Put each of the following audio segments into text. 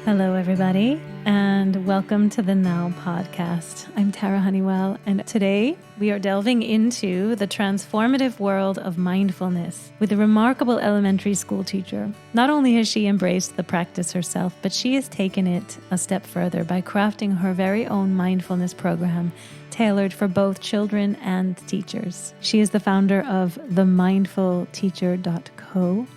Hello, everybody, and welcome to the Now podcast. I'm Tara Hunnewell, and today we are delving into the transformative world of mindfulness with a remarkable elementary school teacher. Not only has she embraced the practice herself, but she has taken it a step further by crafting her very own mindfulness program tailored for both children and teachers. She is the founder of themindfulteacher.co.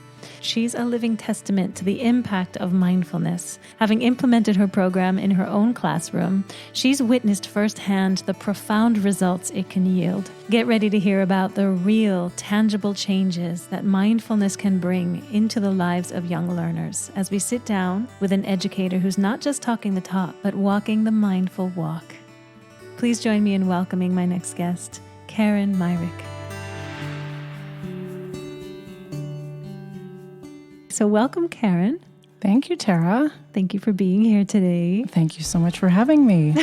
She's a living testament to the impact of mindfulness. Having implemented her program in her own classroom, she's witnessed firsthand the profound results it can yield. Get ready to hear about the real, tangible changes that mindfulness can bring into the lives of young learners as we sit down with an educator who's not just talking the talk, but walking the mindful walk. Please join me in welcoming my next guest, Karen Myrick. So welcome, Karen. Thank you, Tara. Thank you for being here today. Thank you so much for having me.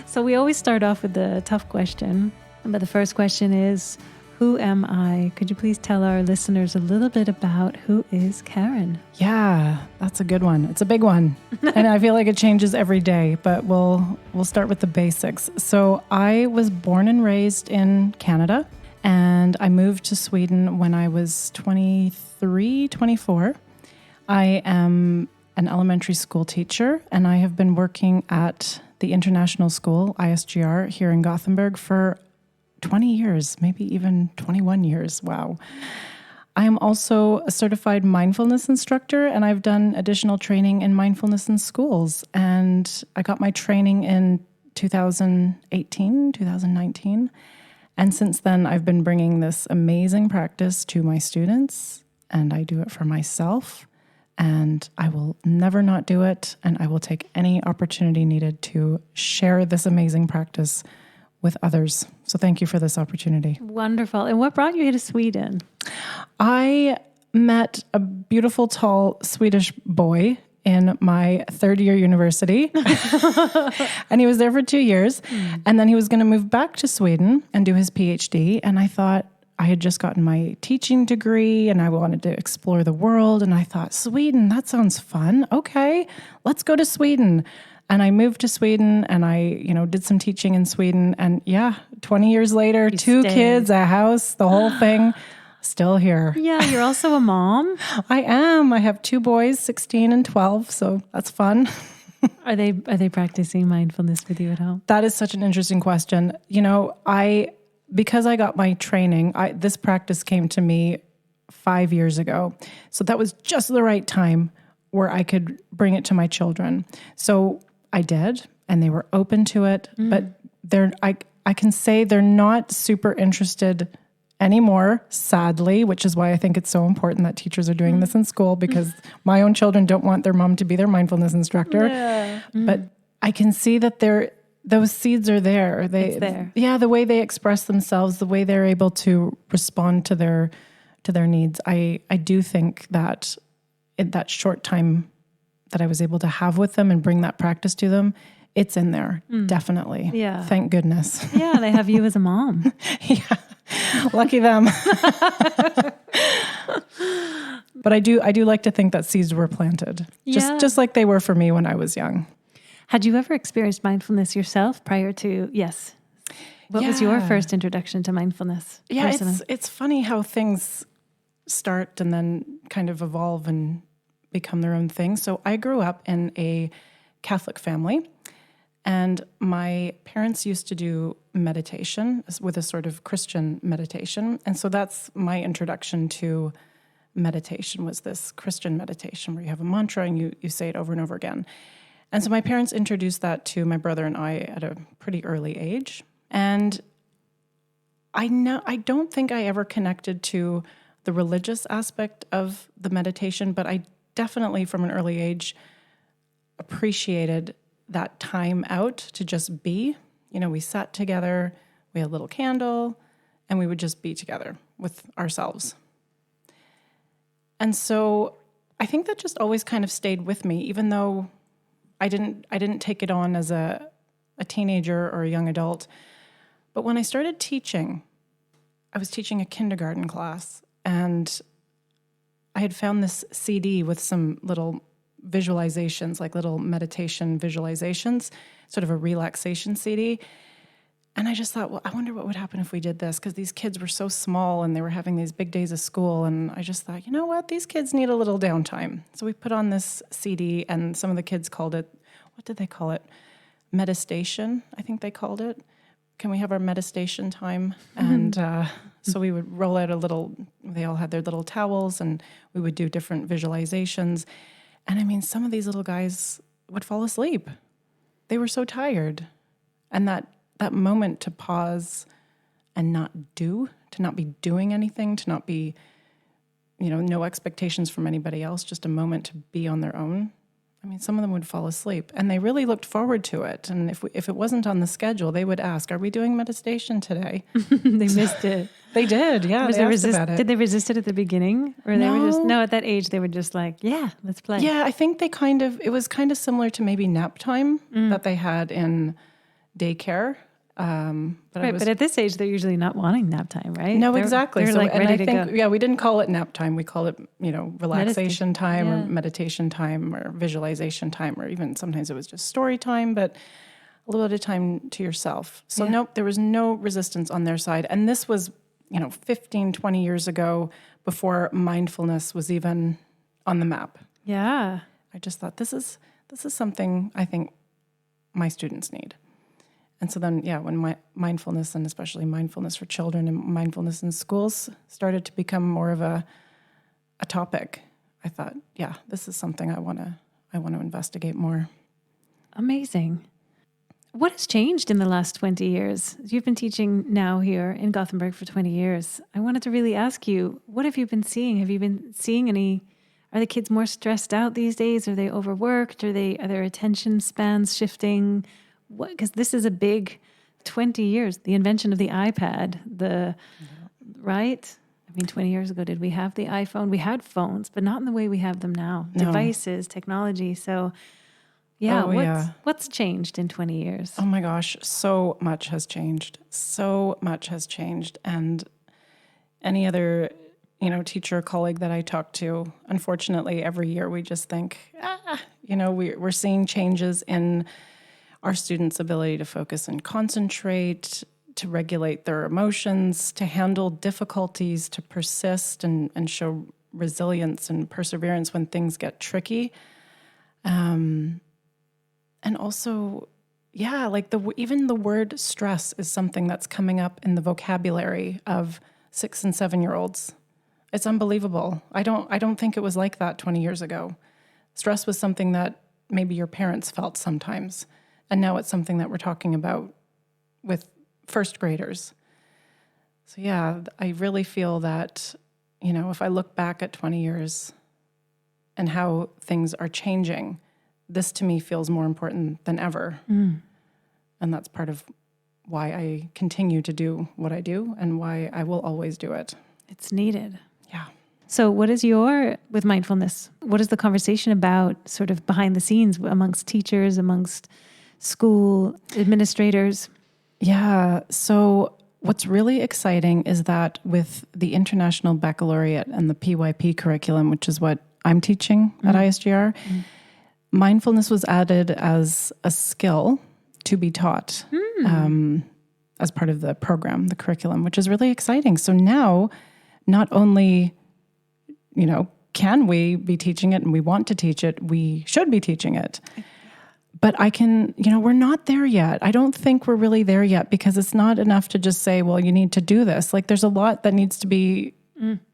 So we always start off with the tough question, but the first question is, who am I? Could you please tell our listeners a little bit about who is Karen? Yeah, that's a good one. It's a big one. And I feel like it changes every day, but we'll start with the basics. So I was born and raised in Canada, and I moved to Sweden when I was 23, 24. I am an elementary school teacher, and I have been working at the international school, ISGR, here in Gothenburg for 20 years, maybe even 21 years. Wow. I am also a certified mindfulness instructor, and I've done additional training in mindfulness in schools. And I got my training in 2018, 2019. And since then, I've been bringing this amazing practice to my students, and I do it for myself, and I will never not do it, and I will take any opportunity needed to share this amazing practice with others. So thank you for this opportunity. Wonderful. And what brought you here to Sweden? I met a beautiful, tall Swedish boy in my third year university. And he was there for 2 years. And then he was going to move back to Sweden and do his PhD. And I thought, I had just gotten my teaching degree and I wanted to explore the world. And I thought, Sweden, that sounds fun. Okay, let's go to Sweden. And I moved to Sweden and I, did some teaching in Sweden. And 20 years later, two kids, a house, the whole thing. Still here. Yeah, you're also a mom. I am. I have 2 boys, 16 and 12, so that's fun. Are they practicing mindfulness with you at home? That is such an interesting question. Because I got my training, this practice came to me 5 years ago. So that was just the right time where I could bring it to my children. So I did, and they were open to it, but I can say they're not super interested anymore, sadly, which is why I think it's so important that teachers are doing this in school, because my own children don't want their mom to be their mindfulness instructor. Yeah. But I can see that those seeds are there. It's there. Yeah, the way they express themselves, the way they're able to respond to their needs. I do think that in that short time that I was able to have with them and bring that practice to them, it's in there, definitely. Yeah. Thank goodness. Yeah, they have you as a mom. Yeah. Lucky them. But I do like to think that seeds were planted, just like they were for me when I was young. Had you ever experienced mindfulness yourself prior to? Yes. What was your first introduction to mindfulness? Yeah, it's funny how things start and then kind of evolve and become their own thing. So I grew up in a Catholic family. And my parents used to do meditation with a sort of Christian meditation. And so that's my introduction to meditation, was this Christian meditation where you have a mantra and you say it over and over again. And so my parents introduced that to my brother and I at a pretty early age. And I don't think I ever connected to the religious aspect of the meditation, but I definitely from an early age appreciated that time out to just be. We sat together, we had a little candle, and we would just be together with ourselves. And so I think that just always kind of stayed with me, even though I didn't take it on as a teenager or a young adult. But when I started teaching, I was teaching a kindergarten class, and I had found this CD with some little visualizations, like little meditation visualizations, sort of a relaxation CD. And I just thought, well, I wonder what would happen if we did this, because these kids were so small and they were having these big days of school. And I just thought, you know what, these kids need a little downtime. So we put on this CD, and some of the kids called it, what did they call it? Meditation, I think they called it. Can we have our meditation time? And so we would roll out they all had their little towels, and we would do different visualizations. And I mean, some of these little guys would fall asleep. They were so tired. And that moment to pause and not be doing anything, to not be, no expectations from anybody else, just a moment to be on their own. I mean, some of them would fall asleep, and they really looked forward to it. And if it wasn't on the schedule, they would ask, "Are we doing meditation today?" They missed it. They did, yeah. They asked about it. Did they resist it at the beginning, or they were just at that age they were just like, "Yeah, let's play." Yeah, I think it was kind of similar to maybe nap time that they had in daycare. But at this age, they're usually not wanting nap time, right? No, exactly. They're like ready to go. Yeah, we didn't call it nap time. We call it, relaxation time or meditation time or visualization time, or even sometimes it was just story time, but a little bit of time to yourself. So nope, there was no resistance on their side. And this was, 15, 20 years ago, before mindfulness was even on the map. Yeah. I just thought this is something I think my students need. And so then, when my mindfulness, and especially mindfulness for children and mindfulness in schools, started to become more of a topic, I thought, this is something I want to investigate more. Amazing. What has changed in the last 20 years? You've been teaching now here in Gothenburg for 20 years. I wanted to really ask you, what have you been seeing? Have you been seeing are the kids more stressed out these days? Are they overworked? Are their attention spans shifting? Because this is a big 20 years, the invention of the iPad, right? I mean, 20 years ago, did we have the iPhone? We had phones, but not in the way we have them now. No. Devices, technology. So, what's changed in 20 years? Oh my gosh, so much has changed. So much has changed. And any other, teacher colleague that I talk to, unfortunately, every year we just think, we're seeing changes in our students' ability to focus and concentrate, to regulate their emotions, to handle difficulties, to persist and show resilience and perseverance when things get tricky. And also, even the word stress is something that's coming up in the vocabulary of 6 and 7-year-olds. It's unbelievable. I don't think it was like that 20 years ago. Stress was something that maybe your parents felt sometimes. And now it's something that we're talking about with first graders. So I really feel that, if I look back at 20 years and how things are changing, this to me feels more important than ever. And that's part of why I continue to do what I do and why I will always do it. It's needed. Yeah. So with mindfulness, what is the conversation about sort of behind the scenes amongst teachers, amongst school administrators? Yeah. So what's really exciting is that with the International Baccalaureate and the PYP curriculum, which is what I'm teaching at ISGR, mindfulness was added as a skill to be taught as part of the program, the curriculum, which is really exciting. So now, not only, can we be teaching it and we want to teach it, we should be teaching it. But we're not there yet. I don't think we're really there yet, because it's not enough to just say, well, you need to do this. Like, there's a lot that needs to be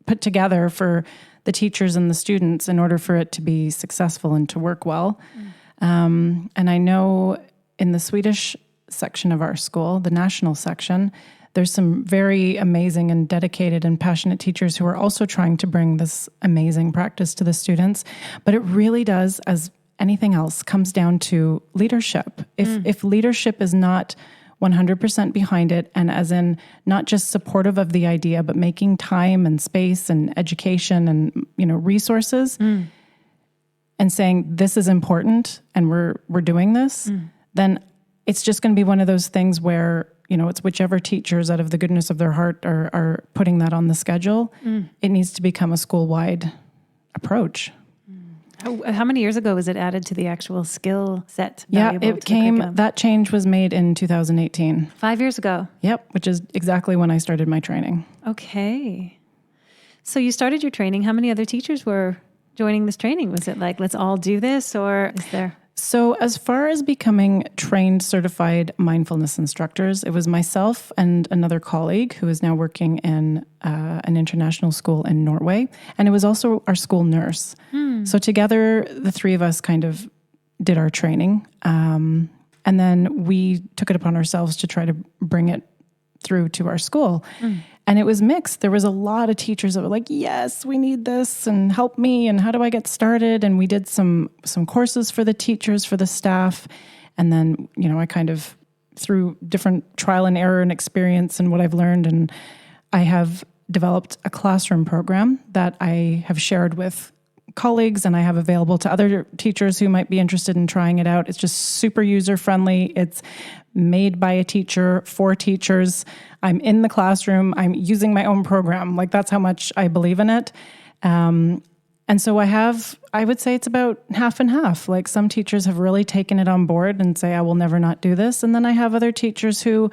put together for the teachers and the students in order for it to be successful and to work well. And I know in the Swedish section of our school, the national section, there's some very amazing and dedicated and passionate teachers who are also trying to bring this amazing practice to the students. But it really does, as anything else, comes down to leadership. If leadership is not 100% behind it, and as in not just supportive of the idea, but making time and space and education and resources, and saying this is important and we're doing this, then it's just going to be one of those things where it's whichever teachers out of the goodness of their heart are putting that on the schedule. It needs to become a school-wide approach. How many years ago was it added to the actual skill set? Yeah, that change was made in 2018. 5 years ago. Yep, which is exactly when I started my training. Okay. So you started your training. How many other teachers were joining this training? Was it like, let's all do this, or is there? So as far as becoming trained, certified mindfulness instructors, it was myself and another colleague who is now working in an international school in Norway. And it was also our school nurse. So together, the three of us kind of did our training. And then we took it upon ourselves to try to bring it through to our school. And it was mixed. There was a lot of teachers that were like, yes, we need this and help me. And how do I get started? And we did some courses for the teachers, for the staff. And then, I kind of through different trial and error and experience and what I've learned. And I have developed a classroom program that I have shared with colleagues and I have available to other teachers who might be interested in trying it out. It's just super user friendly. It's made by a teacher for teachers. I'm in the classroom. I'm using my own program. Like that's how much I believe in it. And so I would say it's about half and half. Like some teachers have really taken it on board and say, I will never not do this. And then I have other teachers who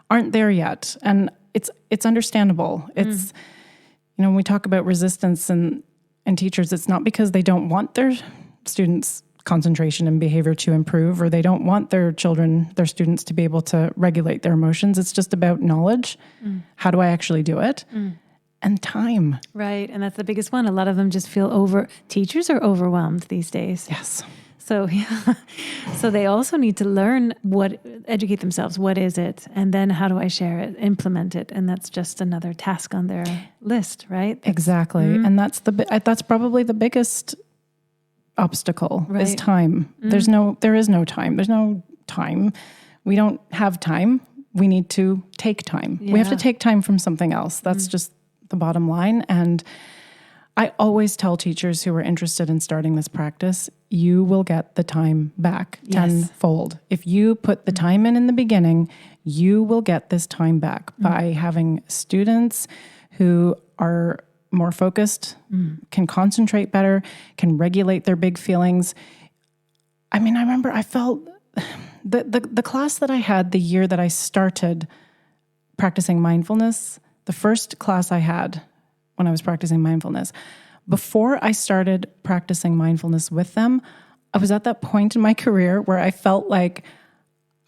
aren't there yet. And it's understandable. It's, when we talk about resistance and teachers, it's not because they don't want their students' concentration and behavior to improve, or they don't want their students to be able to regulate their emotions. It's just about knowledge. How do I actually do it? And time. Right. And that's the biggest one. A lot of them just feel teachers are overwhelmed these days. Yes. So, yeah. So they also need to learn educate themselves. What is it? And then how do I share it, implement it? And that's just another task on their list, right? Exactly. And that's probably the biggest obstacle is time. There is no time. There's no time. We don't have time. We need to take time. Yeah. We have to take time from something else. That's just the bottom line. And I always tell teachers who are interested in starting this practice, you will get the time back tenfold. If you put the time in the beginning, you will get this time back by having students who are more focused, can concentrate better, can regulate their big feelings. I mean, I remember I felt the class that I had the year that I started practicing mindfulness, the first class I had when I was practicing mindfulness, before I started practicing mindfulness with them, I was at that point in my career where I felt like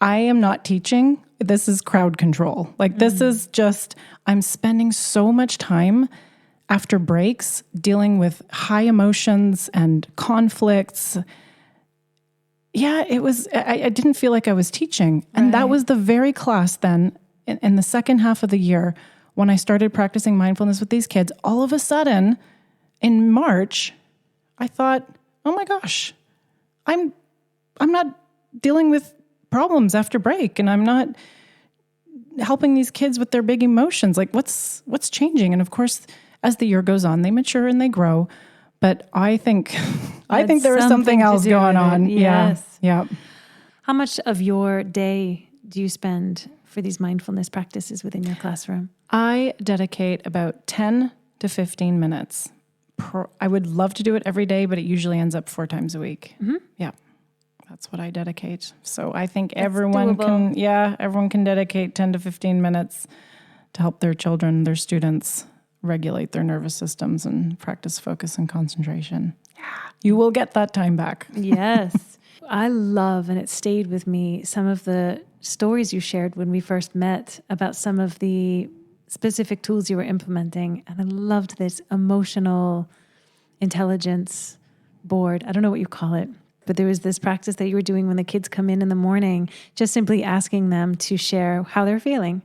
I am not teaching. This is crowd control. Like this is just, I'm spending so much time after breaks dealing with high emotions and conflicts. Yeah, I didn't feel like I was teaching. And that was the very class then in the second half of the year when I started practicing mindfulness with these kids. All of a sudden in March, I thought, oh my gosh, I'm not dealing with problems after break, and I'm not helping these kids with their big emotions. Like what's changing? And of course, as the year goes on, they mature and they grow. But I think there was something else going on. Yes. Yeah. How much of your day do you spend for these mindfulness practices within your classroom? I dedicate about 10 to 15 minutes. I would love to do it every day, but it usually ends up 4 times a week. Yeah. That's what I dedicate. So I think everyone can dedicate 10 to 15 minutes to help their children, their students regulate their nervous systems and practice focus and concentration. Yeah. You will get that time back. Yes. I love, and it stayed with me, some of the stories you shared when we first met about some of the specific tools you were implementing. And I loved this emotional intelligence board. I don't know what you call it, but there was this practice that you were doing when the kids come in the morning, just simply asking them to share how they're feeling.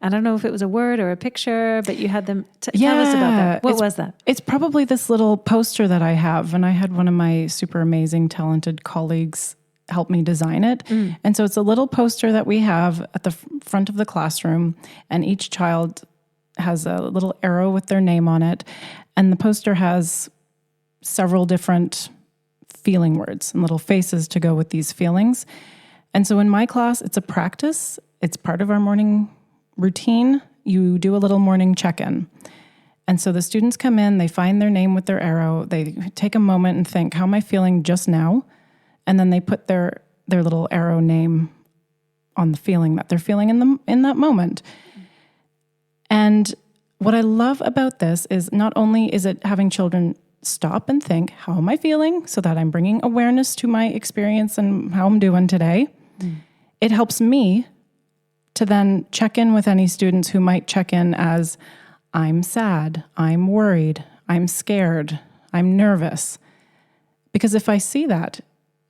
I don't know if it was a word or a picture, but you had them tell us about that. What was that? It's probably this little poster that I have, and I had one of my super amazing, talented colleagues help me design it. And so it's a little poster that we have at the front of the classroom, and each child has a little arrow with their name on it. And the poster has several different feeling words and little faces to go with these feelings. And so in my class, it's a practice. It's part of our morning routine. You do a little morning check-in. And so the students come in, they find their name with their arrow, they take a moment and think, how am I feeling just now? And then they put their little arrow name on the feeling that they're feeling in that moment. And what I love about this is not only is it having children stop and think, how am I feeling? So that I'm bringing awareness to my experience and how I'm doing today. It helps me to then check in with any students who might check in as, I'm sad, I'm worried, I'm scared, I'm nervous. Because if I see that,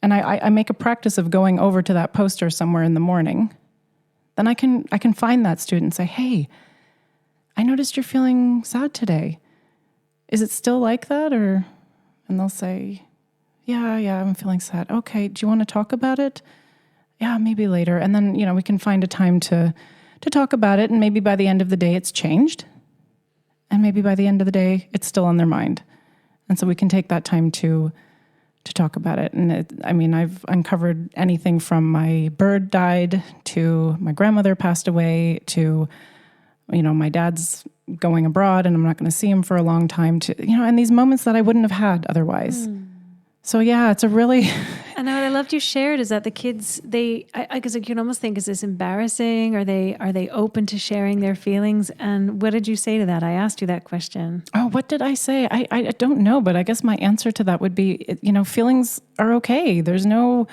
and I make a practice of going over to that poster somewhere in the morning, then I can find that student and say, hey, I noticed you're feeling sad today. Is it still like that? And they'll say, yeah, I'm feeling sad. Okay, do you want to talk about it? Yeah, maybe later. And then, we can find a time to talk about it. And maybe by the end of the day, it's changed. And maybe by the end of the day, it's still on their mind. And so we can take that time to talk about it. And I've uncovered anything from my bird died to my grandmother passed away to, my dad's going abroad and I'm not going to see him for a long time to, and these moments that I wouldn't have had otherwise. So yeah, it's a really... And what I loved you shared is that the kids, because you can almost think, is this embarrassing? Are they open to sharing their feelings? And what did you say to that? I asked you that question. Oh, what did I say? I don't know, but I guess my answer to that would be, feelings are okay. There's nothing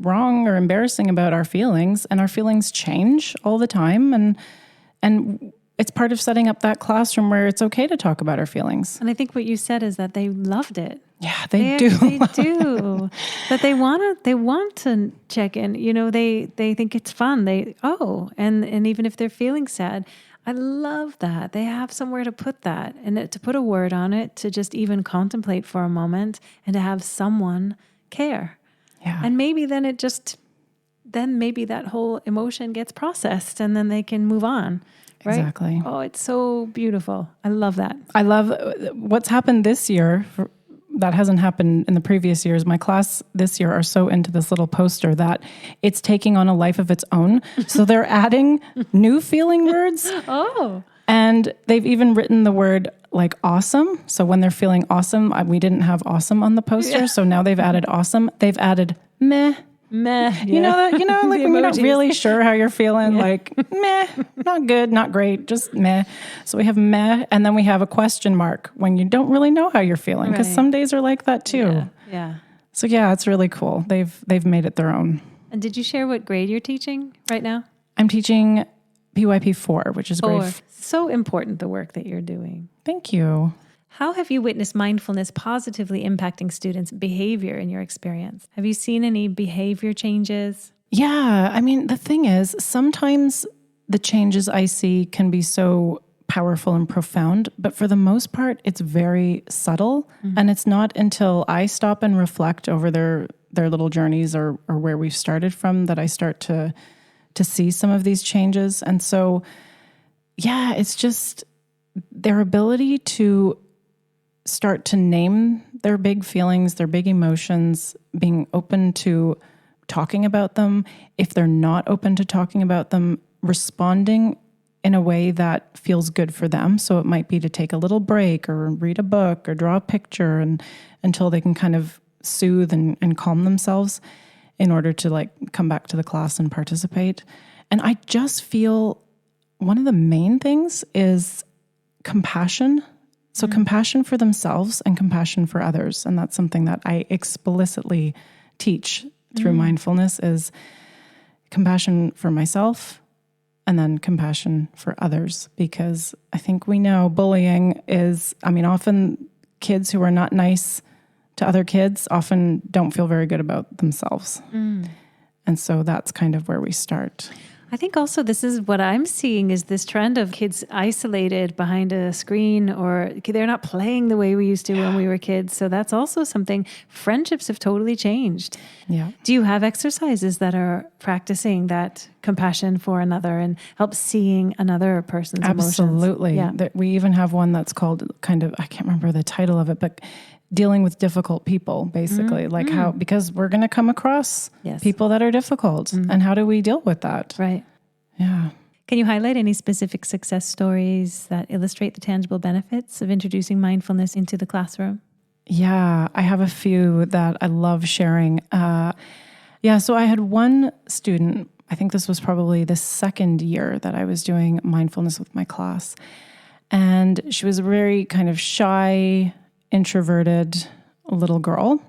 wrong or embarrassing about our feelings, and our feelings change all the time. And it's part of setting up that classroom where it's okay to talk about our feelings. And I think what you said is that they loved it. Yeah, they do. They do. But they want to check in. They think it's fun. And even if they're feeling sad, I love that. They have somewhere to put that and to put a word on it, to just even contemplate for a moment and to have someone care. Yeah. And maybe then maybe that whole emotion gets processed and then they can move on. Right? Exactly. Oh, it's so beautiful. I love that. I love what's happened this year. That hasn't happened in the previous years. My class this year are so into this little poster that it's taking on a life of its own. So they're adding new feeling words. Oh. And they've even written the word like awesome. So when they're feeling awesome, we didn't have awesome on the poster. Yeah. So now they've added awesome. They've added meh. Meh. Yeah. You know, like when you're not really sure how you're feeling, like meh, not good, not great, just meh. So we have meh, and then we have a question mark when you don't really know how you're feeling, because some days are like that too. Yeah. So yeah, it's really cool. They've made it their own. And did you share what grade you're teaching right now? I'm teaching PYP 4, which is grade 4. So important, the work that you're doing. Thank you. How have you witnessed mindfulness positively impacting students' behavior in your experience? Have you seen any behavior changes? Yeah. I mean, the thing is, sometimes the changes I see can be so powerful and profound, but for the most part, it's very subtle. Mm-hmm. And it's not until I stop and reflect over their little journeys or where we've started from that I start to see some of these changes. And so, yeah, it's just their ability to start to name their big feelings, their big emotions, being open to talking about them. If they're not open to talking about them, responding in a way that feels good for them. So it might be to take a little break or read a book or draw a picture until they can kind of soothe and calm themselves in order to come back to the class and participate. And I just feel one of the main things is compassion. So compassion for themselves and compassion for others. And that's something that I explicitly teach through mindfulness is compassion for myself and then compassion for others. Because I think we know bullying is, often kids who are not nice to other kids often don't feel very good about themselves. And so that's kind of where we start. I think also this is what I'm seeing is this trend of kids isolated behind a screen, or they're not playing the way we used to when we were kids. So that's also something. Friendships have totally changed. Yeah. Do you have exercises that are practicing that compassion for another and help seeing another person's emotions? Absolutely. Yeah. We even have one that's called I can't remember the title of it, but dealing with difficult people, basically, how, because we're going to come across people that are difficult, and how do we deal with that? Right. Yeah. Can you highlight any specific success stories that illustrate the tangible benefits of introducing mindfulness into the classroom? Yeah, I have a few that I love sharing. So I had one student, I think this was probably the second year that I was doing mindfulness with my class. And she was a very kind of shy, introverted little girl.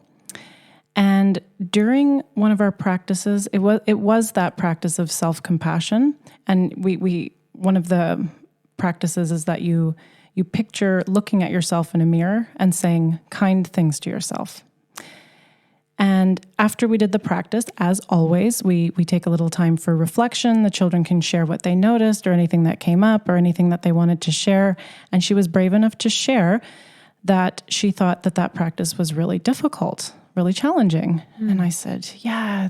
And during one of our practices, it was that practice of self-compassion. And we one of the practices is that you picture looking at yourself in a mirror and saying kind things to yourself. And after we did the practice, as always, we take a little time for reflection. The children can share what they noticed or anything that came up or anything that they wanted to share. And she was brave enough to share that she thought that practice was really difficult, really challenging. And I said, yeah,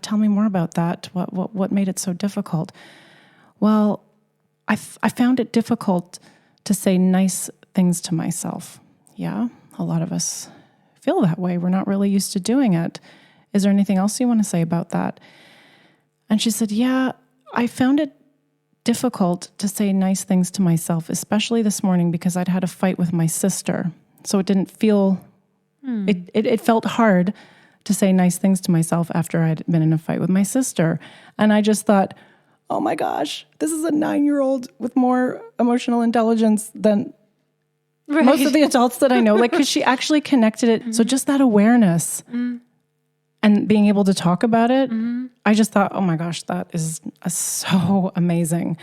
tell me more about that. What made it so difficult? Well, I found it difficult to say nice things to myself. Yeah, a lot of us feel that way. We're not really used to doing it. Is there anything else you want to say about that? And she said, yeah, I found it difficult to say nice things to myself, especially this morning because I'd had a fight with my sister. So it didn't feel, it felt hard to say nice things to myself after I'd been in a fight with my sister. And I just thought, oh my gosh, this is a 9-year-old with more emotional intelligence than most of the adults that I know. Like, because she actually connected it. So just that awareness and being able to talk about it, I just thought, oh my gosh, that is so amazing.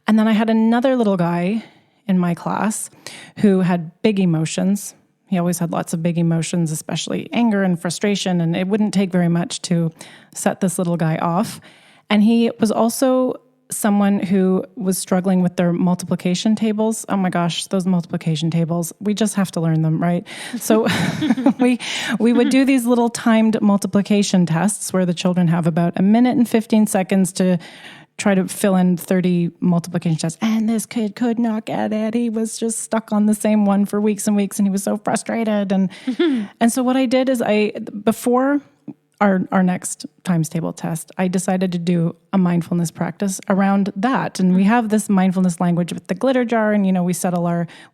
And then I had another little guy in my class who had big emotions. He always had lots of big emotions, especially anger and frustration. And it wouldn't take very much to set this little guy off. And he was also someone who was struggling with their multiplication tables. Oh my gosh, those multiplication tables, we just have to learn them, right? So we would do these little timed multiplication tests where the children have about 1 minute and 15 seconds to try to fill in 30 multiplication tests. And this kid could not get it. He was just stuck on the same one for weeks and weeks, and he was so frustrated. And so what I did is before our next times table test, I decided to do a mindfulness practice around that. And we have this mindfulness language with the glitter jar, and we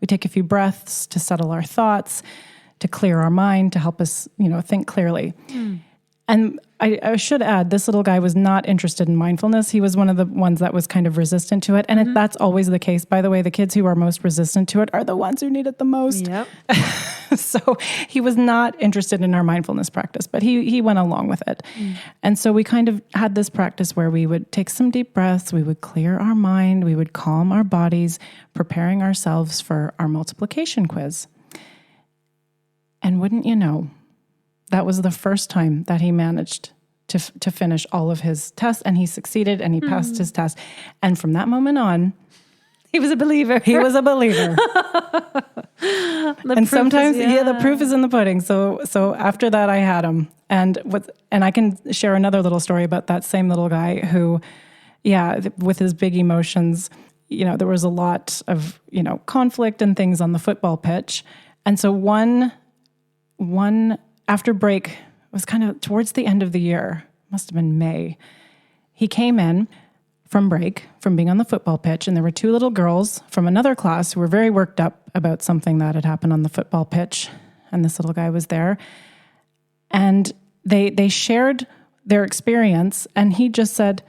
take a few breaths to settle our thoughts, to clear our mind, to help us, think clearly. And I should add, this little guy was not interested in mindfulness. He was one of the ones that was kind of resistant to it. And that's always the case. By the way, the kids who are most resistant to it are the ones who need it the most. Yep. So he was not interested in our mindfulness practice, but he went along with it. And so we kind of had this practice where we would take some deep breaths, we would clear our mind, we would calm our bodies, preparing ourselves for our multiplication quiz. And wouldn't you know, that was the first time that he managed to finish all of his tests, and he succeeded, and he passed his test. And from that moment on, he was a believer. He was a believer. And sometimes, the proof is in the pudding. So after that, I had him. And I can share another little story about that same little guy who, with his big emotions, there was a lot of, conflict and things on the football pitch. And so one after break, it was kind of towards the end of the year, must have been May, he came in from break, from being on the football pitch, and there were 2 little girls from another class who were very worked up about something that had happened on the football pitch, and this little guy was there. And they shared their experience, and he just said,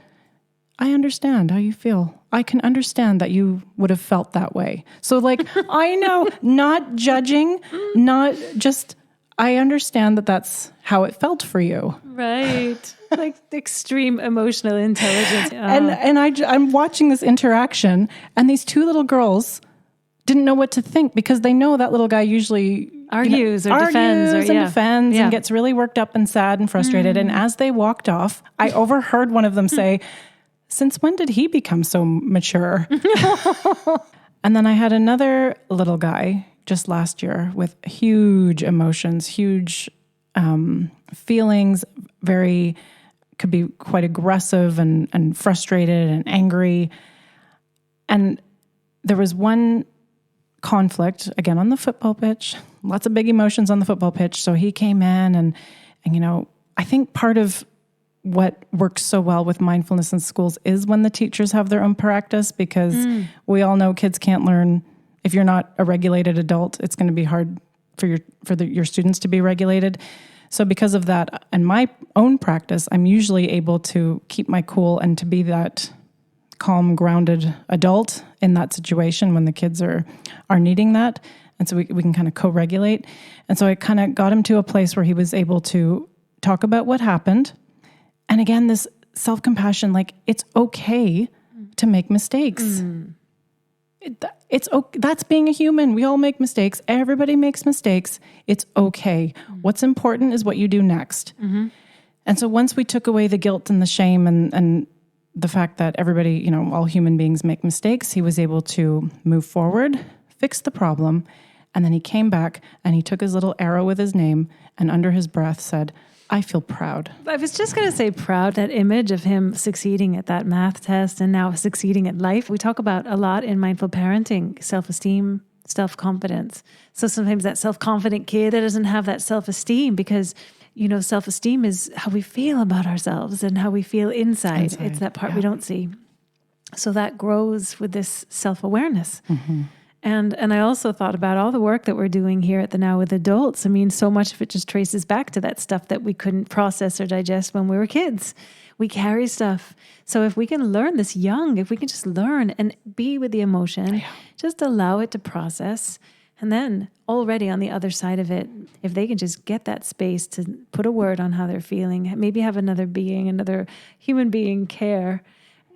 I understand how you feel. I can understand that you would have felt that way. So I know, not judging, not just, I understand that that's how it felt for you. Right. Like extreme emotional intelligence. Oh. And I'm watching this interaction, and these 2 little girls didn't know what to think because they know that little guy usually argues defends and gets really worked up and sad and frustrated. And as they walked off, I overheard one of them say, since when did he become so mature? And then I had another little guy just last year with huge emotions, huge feelings, could be quite aggressive and frustrated and angry. And there was one conflict, again, on the football pitch, lots of big emotions on the football pitch. So he came in and I think part of what works so well with mindfulness in schools is when the teachers have their own practice, because we all know kids can't learn. If you're not a regulated adult, it's going to be hard for your students to be regulated. So because of that, and my own practice, I'm usually able to keep my cool and to be that calm, grounded adult in that situation when the kids are needing that. And so we can kind of co-regulate. And so I kind of got him to a place where he was able to talk about what happened. And again, this self-compassion, like, it's okay to make mistakes. That's being a human. We all make mistakes. Everybody makes mistakes. It's okay. What's important is what you do next. And so once we took away the guilt and the shame and the fact that everybody, all human beings make mistakes, he was able to move forward, fix the problem. And then he came back and he took his little arrow with his name and under his breath said, I feel proud. I was just going to say proud, that image of him succeeding at that math test and now succeeding at life. We talk about a lot in mindful parenting, self-esteem, self-confidence. So sometimes that self-confident kid that doesn't have that self-esteem because, self-esteem is how we feel about ourselves and how we feel inside. It's that part we don't see. So that grows with this self-awareness. And I also thought about all the work that we're doing here at the Now with Adults. I mean, so much of it just traces back to that stuff that we couldn't process or digest when we were kids. We carry stuff. So if we can learn this young, if we can just learn and be with the emotion, just allow it to process. And then already on the other side of it, if they can just get that space to put a word on how they're feeling, maybe have another human being care,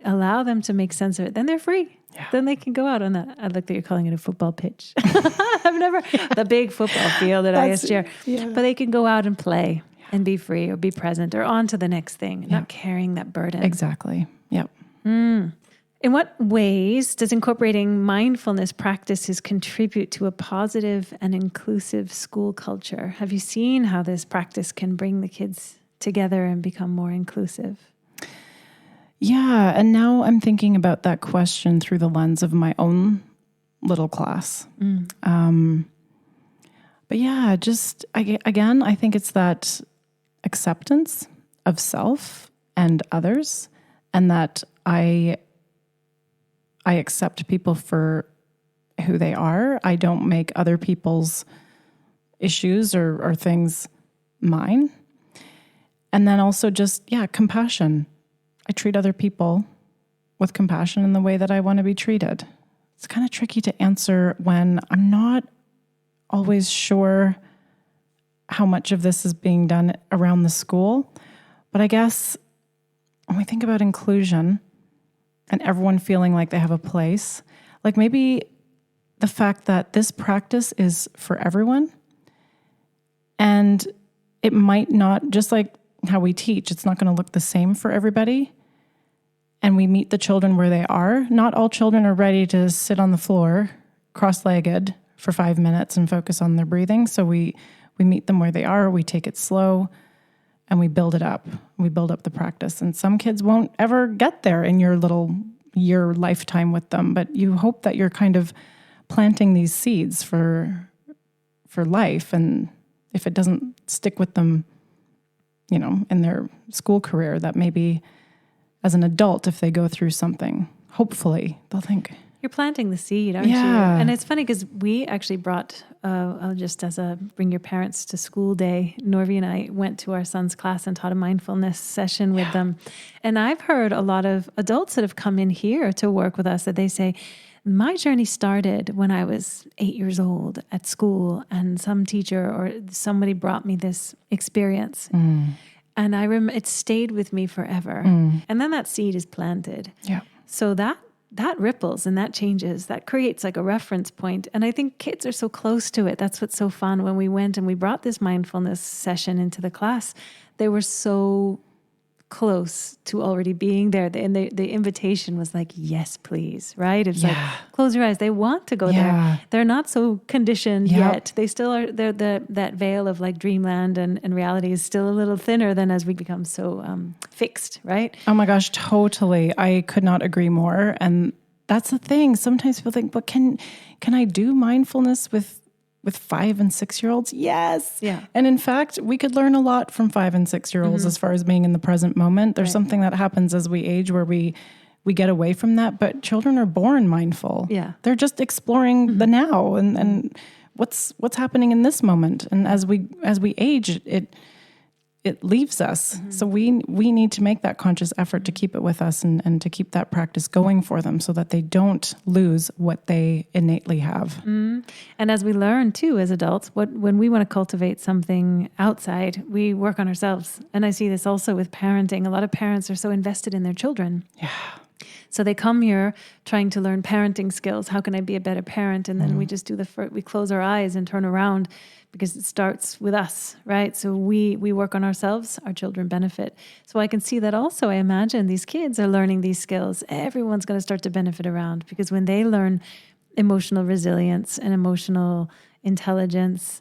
allow them to make sense of it, then they're free. Then they can go out on that. I like that you're calling it a football pitch. I've never, the big football field at ISGR. But they can go out and play and be free or be present or on to the next thing, not carrying that burden. Exactly. Yep. In what ways does incorporating mindfulness practices contribute to a positive and inclusive school culture? Have you seen how this practice can bring the kids together and become more inclusive? Yeah, and now I'm thinking about that question through the lens of my own little class. But yeah, again, I think it's that acceptance of self and others, and that I accept people for who they are. I don't make other people's issues or things mine. And then also just, compassion. I treat other people with compassion in the way that I want to be treated. It's kind of tricky to answer when I'm not always sure how much of this is being done around the school. But I guess when we think about inclusion and everyone feeling like they have a place, like maybe the fact that this practice is for everyone, and it might not, just like how we teach, it's not going to look the same for everybody. And we meet the children where they are. Not all children are ready to sit on the floor, cross-legged, for 5 minutes and focus on their breathing. So we meet them where they are. We take it slow, and we build it up. We build up the practice. And some kids won't ever get there in your lifetime with them. But you hope that you're kind of planting these seeds for life. And if it doesn't stick with them, in their school career, that maybe as an adult, if they go through something, hopefully they'll think. You're planting the seed, aren't you? And it's funny because we actually brought, just as a bring your parents to school day, Norvi and I went to our son's class and taught a mindfulness session with them. And I've heard a lot of adults that have come in here to work with us that they say, my journey started when I was 8 years old at school, and some teacher or somebody brought me this experience. And I remember it stayed with me forever. And then that seed is planted. So that ripples and that changes. That creates like a reference point. And I think kids are so close to it. That's what's so fun. When we went and we brought this mindfulness session into the class, they were so close to already being there. And the invitation was like, yes, please, right? It's like, close your eyes. They want to go there. They're not so conditioned yet. They still are, that veil of like dreamland and reality is still a little thinner than as we become so fixed, right? Oh my gosh, totally. I could not agree more. And that's the thing. Sometimes people think, but can I do mindfulness with with 5 and 6-year-olds? Yes. Yeah. And in fact, we could learn a lot from 5 and 6-year-olds as far as being in the present moment. There's something that happens as we age where we get away from that, but children are born mindful. Yeah. They're just exploring the now and what's happening in this moment. And as we age, it leaves us. So we need to make that conscious effort to keep it with us and to keep that practice going for them so that they don't lose what they innately have. And as we learn too, as adults, when we want to cultivate something outside, we work on ourselves. And I see this also with parenting. A lot of parents are so invested in their children. Yeah. So they come here trying to learn parenting skills. How can I be a better parent? And then we just we close our eyes and turn around because it starts with us, right? So we work on ourselves, our children benefit. So I can see that also. I imagine these kids are learning these skills. Everyone's going to start to benefit around because when they learn emotional resilience and emotional intelligence,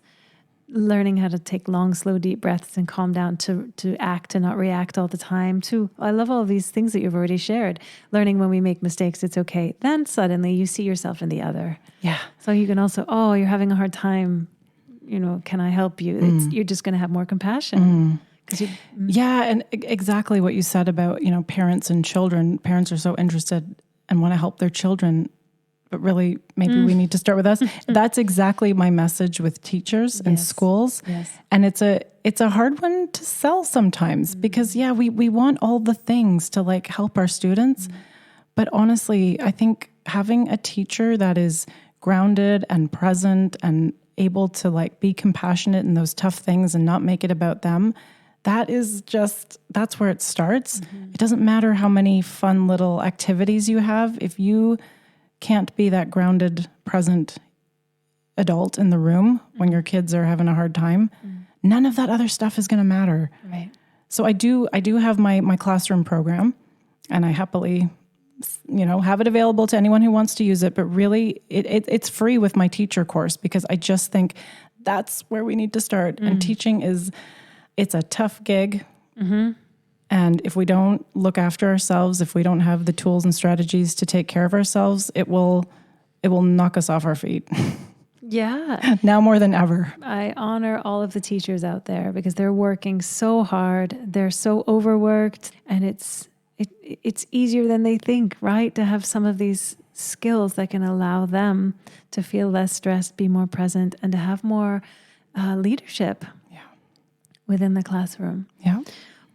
learning how to take long, slow, deep breaths and calm down to act and not react all the time. I love all of these things that you've already shared. Learning when we make mistakes, it's okay. Then suddenly you see yourself in the other. Yeah. So you can also, you're having a hard time. Can I help you? You're just going to have more compassion. Yeah. And exactly what you said about, parents and children. Parents are so interested and want to help their children. But really, maybe we need to start with us. That's exactly my message with teachers and schools. Yes. And it's a hard one to sell sometimes because, we want all the things to like help our students. But honestly, I think having a teacher that is grounded and present and able to like be compassionate in those tough things and not make it about them, that's where it starts. It doesn't matter how many fun little activities you have. If you can't be that grounded, present adult in the room when your kids are having a hard time, none of that other stuff is going to matter. Right. So I do have my classroom program, and I happily, have it available to anyone who wants to use it. But really, it's free with my teacher course because I just think that's where we need to start. And teaching it's a tough gig. And if we don't look after ourselves, if we don't have the tools and strategies to take care of ourselves, it will knock us off our feet. Yeah. Now more than ever. I honor all of the teachers out there because they're working so hard. They're so overworked, and it's easier than they think, right? To have some of these skills that can allow them to feel less stressed, be more present, and to have more leadership within the classroom. Yeah.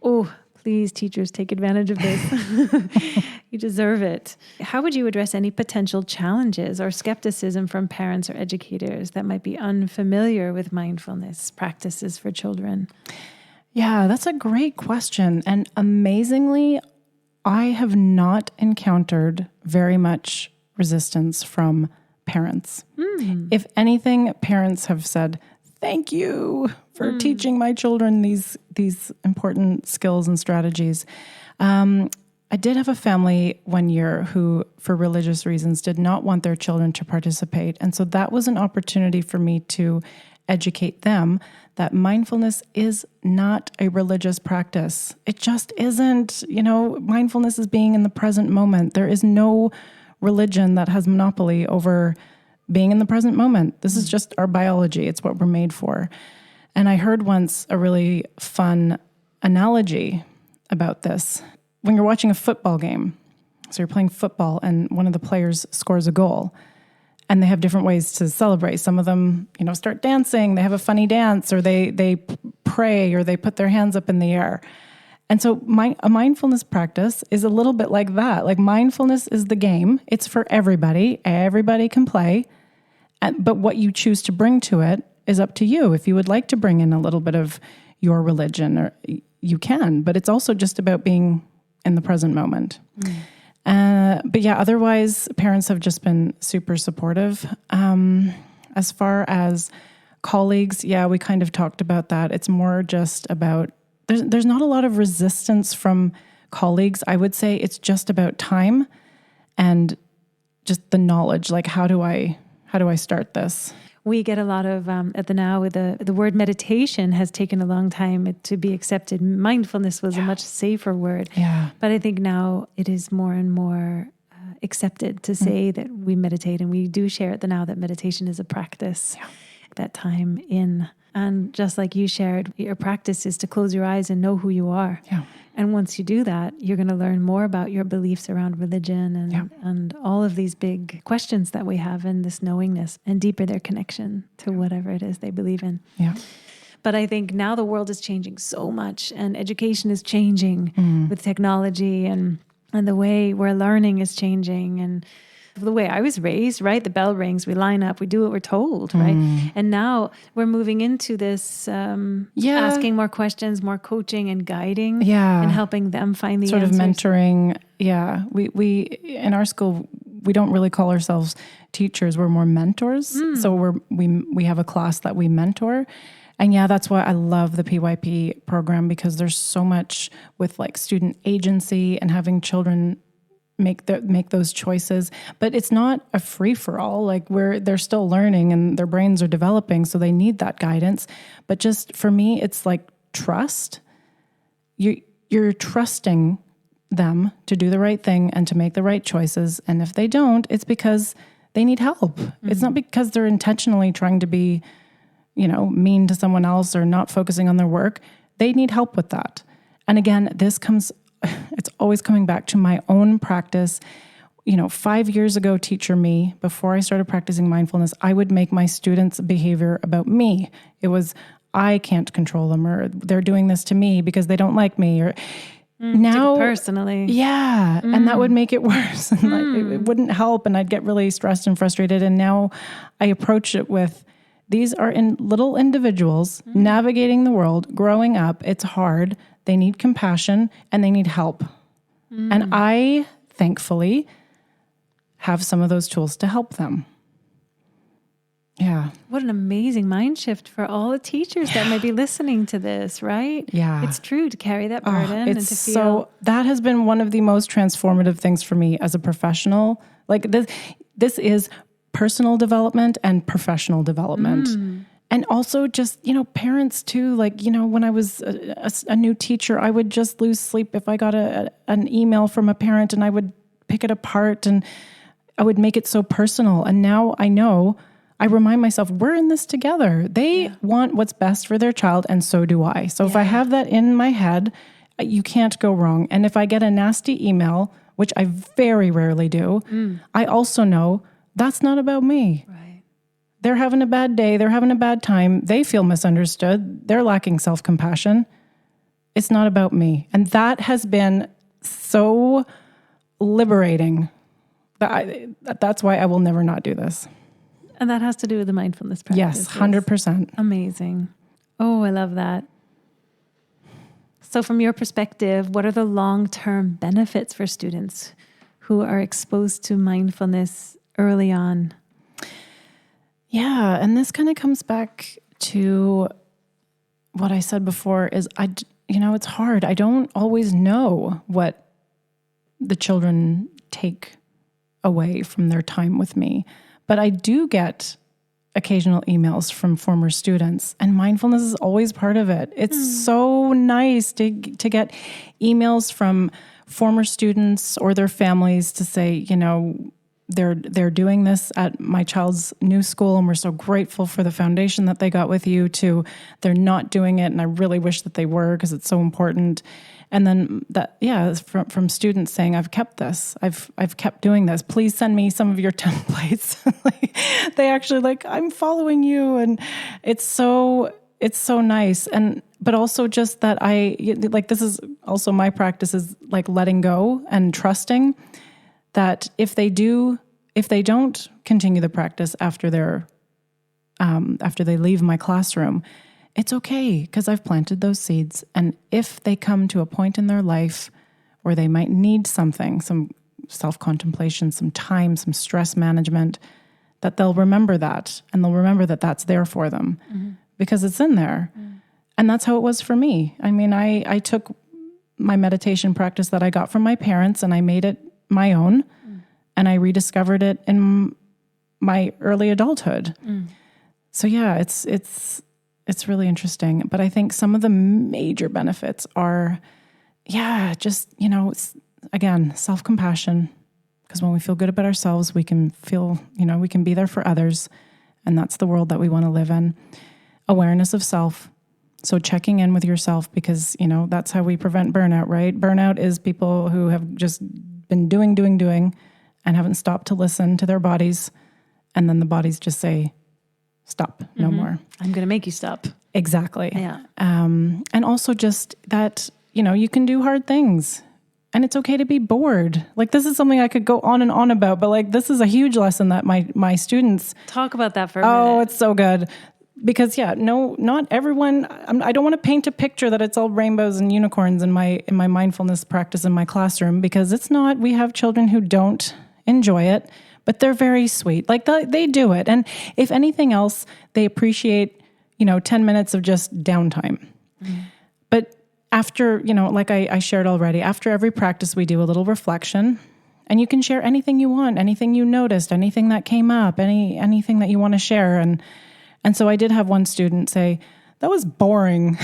Oh, please, teachers, take advantage of this. You deserve it. How would you address any potential challenges or skepticism from parents or educators that might be unfamiliar with mindfulness practices for children? Yeah, that's a great question. And amazingly, I have not encountered very much resistance from parents. If anything, parents have said, thank you for teaching my children these important skills and strategies. I did have a family one year who, for religious reasons, did not want their children to participate. And so that was an opportunity for me to educate them that mindfulness is not a religious practice. It just isn't. Mindfulness is being in the present moment. There is no religion that has monopoly over being in the present moment. This is just our biology. It's what we're made for. And I heard once a really fun analogy about this. When you're watching a football game, so you're playing football and one of the players scores a goal, and they have different ways to celebrate. Some of them, start dancing, they have a funny dance, or they pray, or they put their hands up in the air. And so a mindfulness practice is a little bit like that. Like mindfulness is the game. It's for everybody. Everybody can play. But what you choose to bring to it is up to you. If you would like to bring in a little bit of your religion, or you can. But it's also just about being in the present moment. But yeah, otherwise, parents have just been super supportive. As far as colleagues, we kind of talked about that. It's more just about, there's not a lot of resistance from colleagues. I would say it's just about time and just the knowledge. Like, how do I start this? We get a lot of, at the now, with the word meditation has taken a long time to be accepted. Mindfulness was a much safer word. Yeah. But I think now it is more and more accepted to say that we meditate, and we do share at the now that meditation is a practice. Yeah. take that time in. And just like you shared, your practice is to close your eyes and know who you are. Yeah. And once you do that, you're going to learn more about your beliefs around religion and all of these big questions that we have, and this knowingness, and deeper their connection to whatever it is they believe in. Yeah. But I think now the world is changing so much, and education is changing with technology, and the way we're learning is changing. And the way I was raised, right? The bell rings, we line up, we do what we're told, right? And now we're moving into this asking more questions, more coaching and guiding, and helping them find the sort answers. of mentoring. Yeah, we in our school, we don't really call ourselves teachers. We're more mentors. So we have a class that we mentor. And yeah, that's why I love the PYP program, because there's so much with like student agency and having children make those choices. But it's not a free for all. Like they're still learning and their brains are developing, so they need that guidance. But just for me, it's like trust. You're trusting them to do the right thing and to make the right choices. And if they don't, it's because they need help. It's not because they're intentionally trying to be, mean to someone else or not focusing on their work. They need help with that. And again, it's always coming back to my own practice. 5 years ago, teacher me, before I started practicing mindfulness, I would make my students' behavior about me. It was, I can't control them, or they're doing this to me because they don't like me, or now personally. Yeah. And that would make it worse. And it wouldn't help. And I'd get really stressed and frustrated. And now I approach it with, these are little individuals navigating the world, growing up. It's hard. They need compassion and they need help. And I, thankfully, have some of those tools to help them. Yeah. What an amazing mind shift for all the teachers that may be listening to this, right? Yeah. It's true to carry that burden and to feel. So that has been one of the most transformative things for me as a professional. Like this is personal development and professional development. And also just, parents too, like, when I was a new teacher, I would just lose sleep if I got an email from a parent, and I would pick it apart and I would make it so personal. And now I remind myself, we're in this together. They want what's best for their child, and so do I. So if I have that in my head, you can't go wrong. And if I get a nasty email, which I very rarely do, I also know that's not about me. Right. They're having a bad day. They're having a bad time. They feel misunderstood. They're lacking self-compassion. It's not about me. And that has been so liberating. That's why I will never not do this. And that has to do with the mindfulness practice. Yes, 100%. Amazing. Oh, I love that. So from your perspective, what are the long-term benefits for students who are exposed to mindfulness early on? Yeah, and this kind of comes back to what I said before is, it's hard. I don't always know what the children take away from their time with me, but I do get occasional emails from former students, and mindfulness is always part of it. It's so nice to get emails from former students or their families to say, they're doing this at my child's new school, and we're so grateful for the foundation that they got with you, to they're not doing it, and I really wish that they were, because it's so important. And then from students saying, I've kept this, I've kept doing this. Please send me some of your templates. They actually I'm following you, and it's so nice. But also just that this is also my practice, is like letting go and trusting that if they don't continue the practice after they leave my classroom, it's okay, because I've planted those seeds. And if they come to a point in their life where they might need something, some self-contemplation, some time, some stress management, that they'll remember that, and they'll remember that that's there for them because it's in there. And that's how it was for me. I mean, I took my meditation practice that I got from my parents and I made it my own, and I rediscovered it in my early adulthood. So yeah, it's really interesting. But I think some of the major benefits are, just, again, self-compassion, because when we feel good about ourselves, we can feel, we can be there for others. and that's the world that we want to live in. Awareness of self. So checking in with yourself, because, that's how we prevent burnout, right? Burnout is people who have just been doing, and haven't stopped to listen to their bodies. And then the bodies just say, stop, no more. I'm going to make you stop. Exactly. Yeah. And also just that, you can do hard things and it's okay to be bored. Like, this is something I could go on and on about, but like, this is a huge lesson that my students talk about that for a minute. Oh, it's so good. Because not everyone, I don't want to paint a picture that it's all rainbows and unicorns in my mindfulness practice in my classroom, because it's not. We have children who don't enjoy it, but they're very sweet. Like, they do it. And if anything else, they appreciate, 10 minutes of just downtime. But after, like I shared already, after every practice, we do a little reflection, and you can share anything you want, anything you noticed, anything that came up, anything that you want to share. And so I did have one student say, that was boring.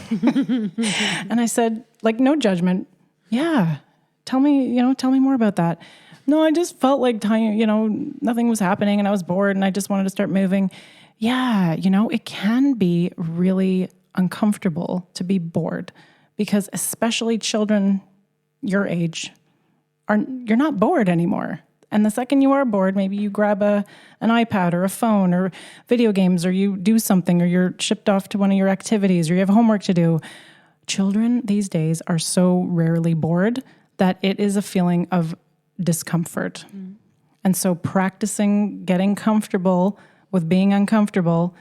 And I said, like, no judgment. Yeah. Tell me more about that. No, I just felt like, nothing was happening and I was bored and I just wanted to start moving. Yeah. It can be really uncomfortable to be bored, because especially children your age you're not bored anymore. And the second you are bored, maybe you grab an iPad or a phone or video games, or you do something, or you're shipped off to one of your activities, or you have homework to do. Children these days are so rarely bored that it is a feeling of discomfort. And so practicing getting comfortable with being uncomfortable,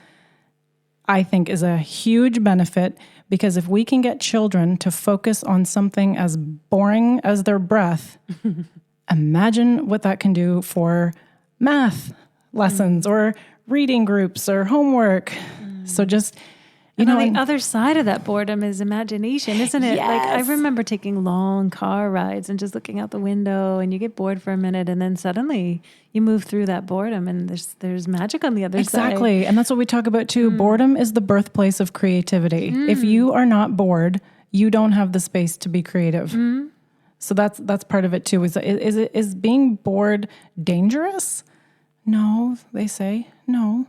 I think, is a huge benefit, because if we can get children to focus on something as boring as their breath, imagine what that can do for math lessons or reading groups or homework. So just, on the other side of that boredom is imagination, isn't it? Yes. Like, I remember taking long car rides and just looking out the window, and you get bored for a minute, and then suddenly you move through that boredom, and there's magic on the other side. Exactly. And that's what we talk about too. Boredom is the birthplace of creativity. If you are not bored, you don't have the space to be creative. So that's part of it too. Is being bored dangerous? No, they say no.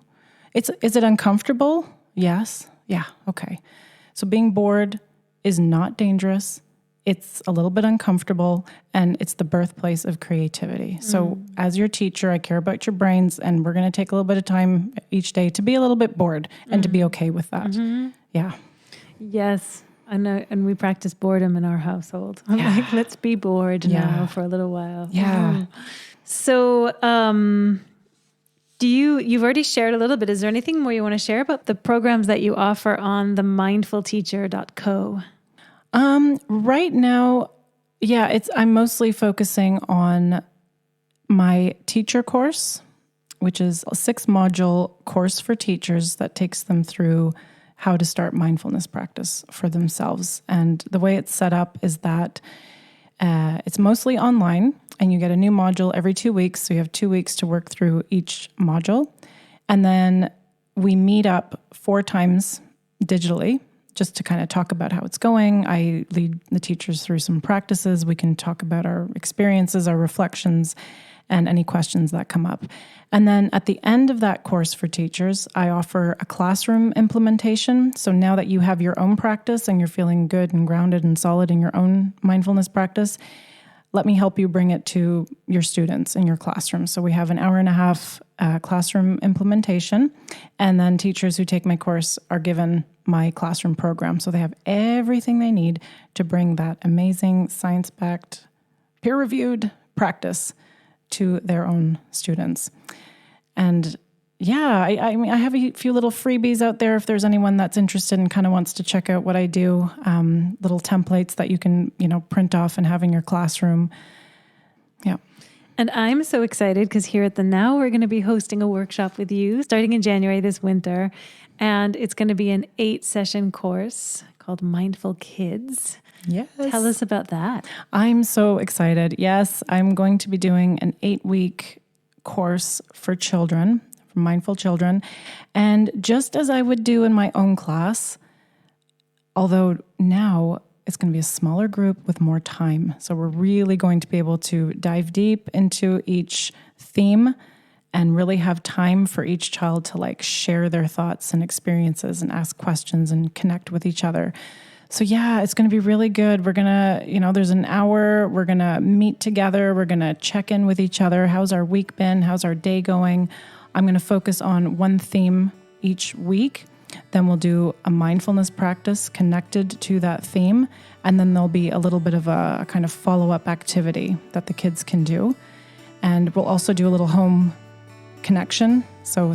Is it uncomfortable? Yes. Yeah. Okay. So being bored is not dangerous. It's a little bit uncomfortable, and it's the birthplace of creativity. So as your teacher, I care about your brains, and we're going to take a little bit of time each day to be a little bit bored and to be okay with that. Yeah. Yes. I know, and we practice boredom in our household. I'm like, let's be bored now for a little while. Yeah. So, you've already shared a little bit. Is there anything more you want to share about the programs that you offer on the mindfulteacher.co? Right now, I'm mostly focusing on my teacher course, which is a 6-module course for teachers that takes them through how to start mindfulness practice for themselves. And the way it's set up is that it's mostly online, and you get a new module every 2 weeks. So you have 2 weeks to work through each module. And then we meet up 4 times digitally, just to kind of talk about how it's going. I lead the teachers through some practices. We can talk about our experiences, our reflections, and any questions that come up. And then at the end of that course for teachers, I offer a classroom implementation. So now that you have your own practice and you're feeling good and grounded and solid in your own mindfulness practice, let me help you bring it to your students in your classroom. So we have an 1.5 hour classroom implementation, and then teachers who take my course are given my classroom program. So they have everything they need to bring that amazing science-backed, peer-reviewed practice to their own students. And I mean, I have a few little freebies out there if there's anyone that's interested and kind of wants to check out what I do. Little templates that you can, print off and have in your classroom. Yeah. And I'm so excited because here at the Now, we're going to be hosting a workshop with you starting in January this winter. And it's going to be an 8-session course called Mindful Kids. Yes. Tell us about that. I'm so excited. Yes, I'm going to be doing an 8-week course for children, for mindful children. And just as I would do in my own class, although now it's going to be a smaller group with more time. So we're really going to be able to dive deep into each theme and really have time for each child to like share their thoughts and experiences and ask questions and connect with each other. So yeah, it's going to be really good. We're going to, there's an hour, we're going to meet together. We're going to check in with each other. How's our week been? How's our day going? I'm going to focus on one theme each week. Then we'll do a mindfulness practice connected to that theme. And then there'll be a little bit of a kind of follow-up activity that the kids can do. And we'll also do a little home connection. So,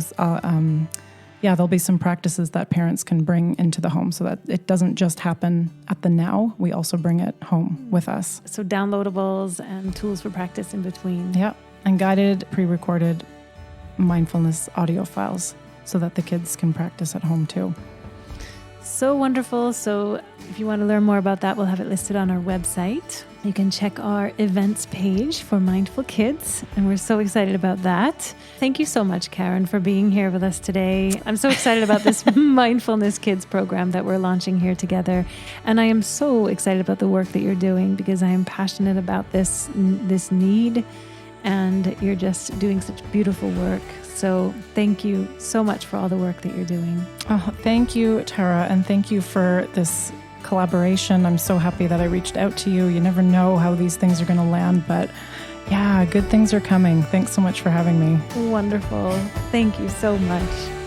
there'll be some practices that parents can bring into the home so that it doesn't just happen at the now. We also bring it home with us. So downloadables and tools for practice in between. Yeah, and guided, pre-recorded mindfulness audio files so that the kids can practice at home too. So wonderful. So if you want to learn more about that, we'll have it listed on our website. You can check our events page for Mindful Kids, and we're so excited about that. Thank you so much, Karen, for being here with us today. I'm so excited about this Mindfulness Kids program that we're launching here together, and I am so excited about the work that you're doing because I am passionate about this need, and you're just doing such beautiful work. So thank you so much for all the work that you're doing. Oh, thank you, Tara, and thank you for this collaboration. I'm so happy that I reached out to you. You never know how these things are going to land, but yeah, good things are coming. Thanks so much for having me. Wonderful. Thank you so much.